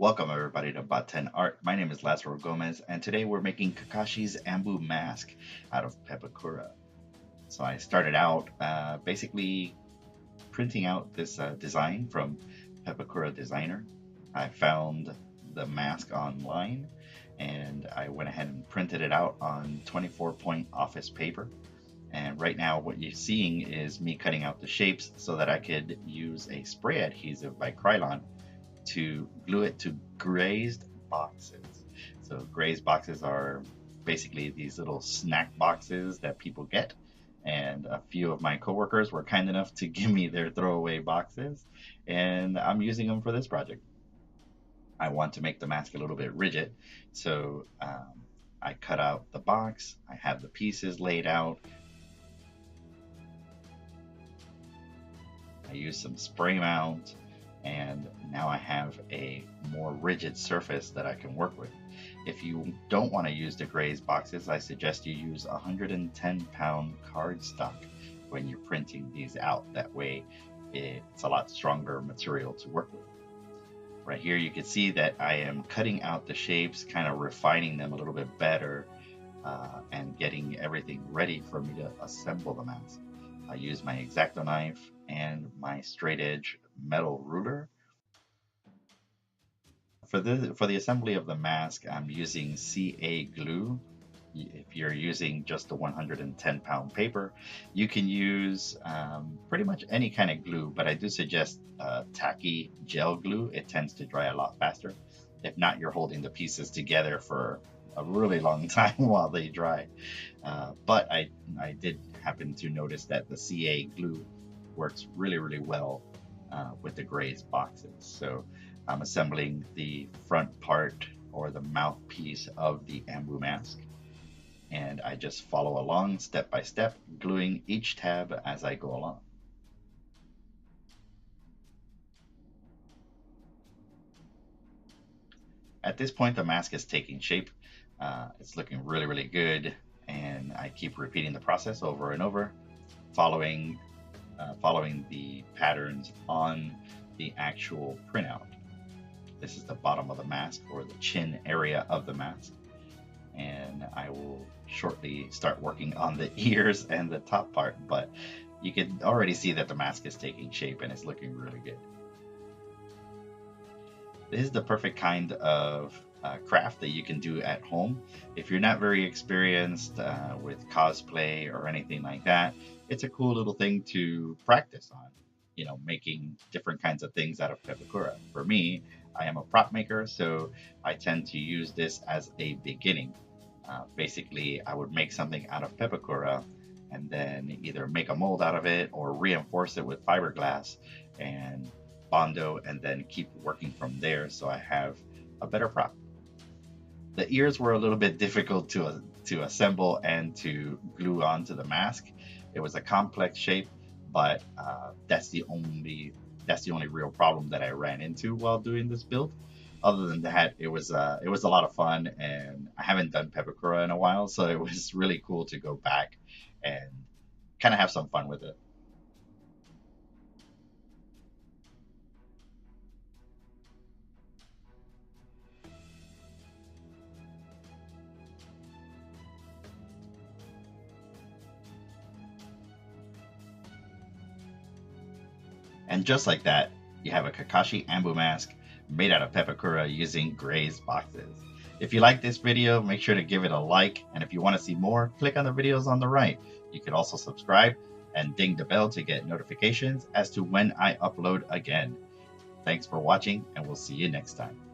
Welcome everybody to Bot 10 Art. My name is Lazaro Gomez, and today we're making Kakashi's Anbu mask out of Pepakura. So I started out basically printing out this design from Pepakura Designer. I found the mask online and I went ahead and printed it out on 24-point office paper. And right now what you're seeing is me cutting out the shapes so that I could use a spray adhesive by Krylon to glue it to grazed boxes. So grazed boxes are basically these little snack boxes that people get, and a few of my coworkers were kind enough to give me their throwaway boxes, and I'm using them for this project. I want to make the mask a little bit rigid, so I cut out the box, I have the pieces laid out, I use some spray mount, and now I have a more rigid surface that I can work with. If you don't want to use the grazed boxes, I suggest you use 110-pound cardstock when you're printing these out. That way it's a lot stronger material to work with. Right here you can see that I am cutting out the shapes, kind of refining them a little bit better, and getting everything ready for me to assemble the mask. I use my X-Acto knife and my straight edge metal ruler. For the assembly of the mask, I'm using CA glue. If you're using just the 110-pound paper, you can use pretty much any kind of glue, but I do suggest tacky gel glue. It tends to dry a lot faster. If not, you're holding the pieces together for a really long time while they dry. But I did happen to notice that the CA glue works really well with the grazed boxes. So I'm assembling the front part or the mouthpiece of the Anbu mask, and I just follow along step by step, gluing each tab as I go along. At this point the mask is taking shape. It's looking really good, and I keep repeating the process over and over, following the patterns on the actual printout. This is the bottom of the mask, or the chin area of the mask, and I will shortly start working on the ears and the top part, but you can already see that the mask is taking shape and it's looking really good. This is the perfect kind of craft that you can do at home. If you're not very experienced with cosplay or anything like that, it's a cool little thing to practice on, you know, making different kinds of things out of Pepakura. For me, I am a prop maker, so I tend to use this as a beginning. Basically, I would make something out of Pepakura and then either make a mold out of it or reinforce it with fiberglass and Bondo, and then keep working from there so I have a better prop. The ears were a little bit difficult to assemble and to glue onto the mask. It was a complex shape, but that's the only real problem that I ran into while doing this build. Other than that, it was a lot of fun, and I haven't done Pepakura in a while, so it was really cool to go back and kind of have some fun with it. And just like that, you have a Kakashi Anbu mask made out of Pepakura using grazed boxes. If you like this video, make sure to give it a like, and if you want to see more, click on the videos on the right. You can also subscribe and ding the bell to get notifications as to when I upload again. Thanks for watching, and we'll see you next time.